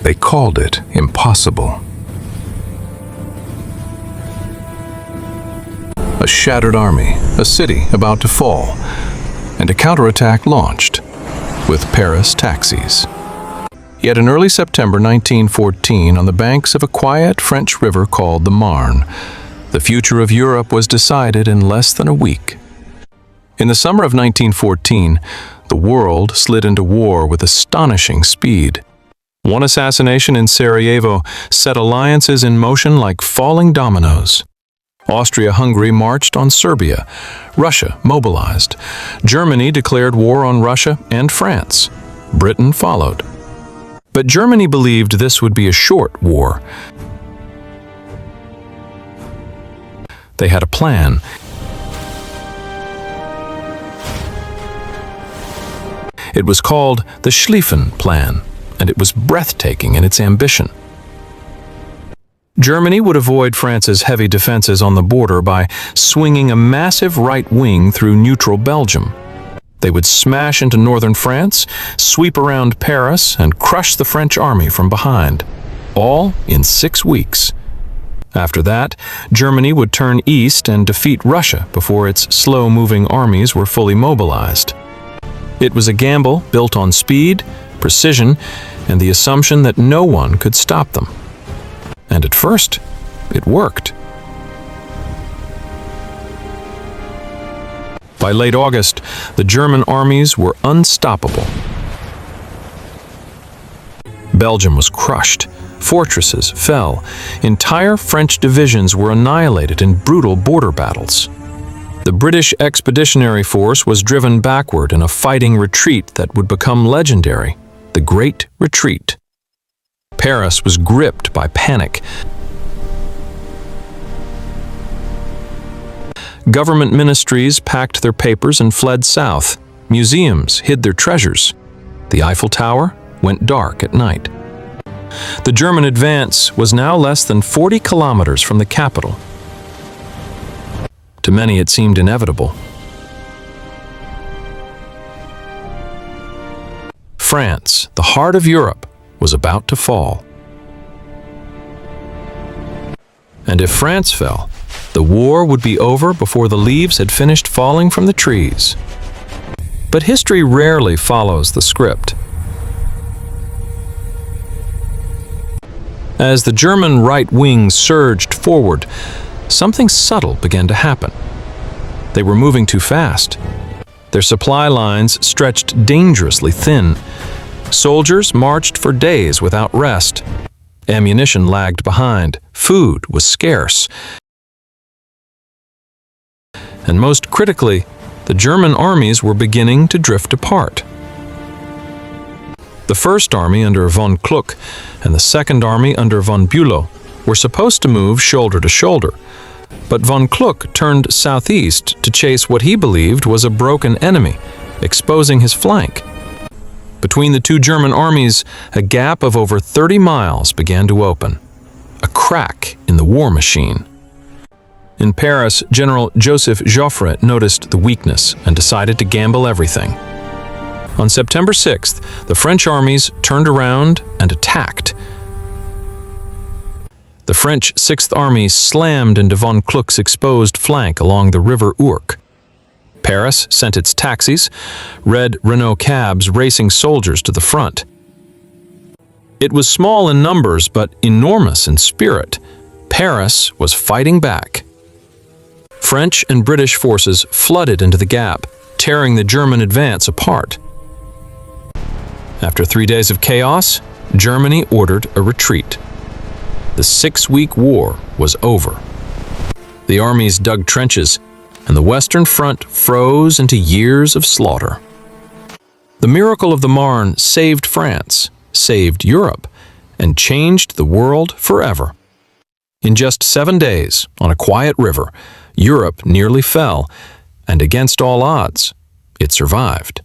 They called it impossible. A shattered army, a city about to fall, and a counterattack launched, with Paris taxis. Yet in early September 1914, on the banks of a quiet French river called the Marne, the future of Europe was decided in less than a week. In the summer of 1914, the world slid into war with astonishing speed. One assassination in Sarajevo set alliances in motion like falling dominoes. Austria-Hungary marched on Serbia. Russia mobilized. Germany declared war on Russia and France. Britain followed. But Germany believed this would be a short war. They had a plan. It was called the Schlieffen Plan, and it was breathtaking in its ambition. Germany would avoid France's heavy defenses on the border by swinging a massive right wing through neutral Belgium. They would smash into northern France, sweep around Paris, and crush the French army from behind, all in 6 weeks. After that, Germany would turn east and defeat Russia before its slow-moving armies were fully mobilized. It was a gamble built on speed, precision, and the assumption that no one could stop them. And at first, it worked. By late August, the German armies were unstoppable. Belgium was crushed. Fortresses fell. Entire French divisions were annihilated in brutal border battles. The British Expeditionary Force was driven backward in a fighting retreat that would become legendary, the Great Retreat. Paris was gripped by panic. Government ministries packed their papers and fled south. Museums hid their treasures. The Eiffel Tower went dark at night. The German advance was now less than 40 kilometers from the capital. To many, it seemed inevitable. France, the heart of Europe, was about to fall. And if France fell, the war would be over before the leaves had finished falling from the trees. But history rarely follows the script. As the German right wing surged forward, something subtle began to happen. They were moving too fast. Their supply lines stretched dangerously thin. Soldiers marched for days without rest. Ammunition lagged behind. Food was scarce. And most critically, the German armies were beginning to drift apart. The First Army under von Kluck and the Second Army under von Bülow were supposed to move shoulder to shoulder, but von Kluck turned southeast to chase what he believed was a broken enemy, exposing his flank. Between the two German armies, a gap of over 30 miles began to open, a crack in the war machine. In Paris, General Joseph Joffre noticed the weakness and decided to gamble everything. On September 6th, the French armies turned around and attacked. The French Sixth Army slammed into von Kluck's exposed flank along the river Ourcq. Paris sent its taxis, red Renault cabs racing soldiers to the front. It was small in numbers but enormous in spirit. Paris was fighting back. French and British forces flooded into the gap, tearing the German advance apart. After 3 days of chaos, Germany ordered a retreat. The 6-week war was over. The armies dug trenches, and the Western Front froze into years of slaughter. The miracle of the Marne saved France, saved Europe, and changed the world forever. In just 7 days, on a quiet river, Europe nearly fell, and against all odds, it survived.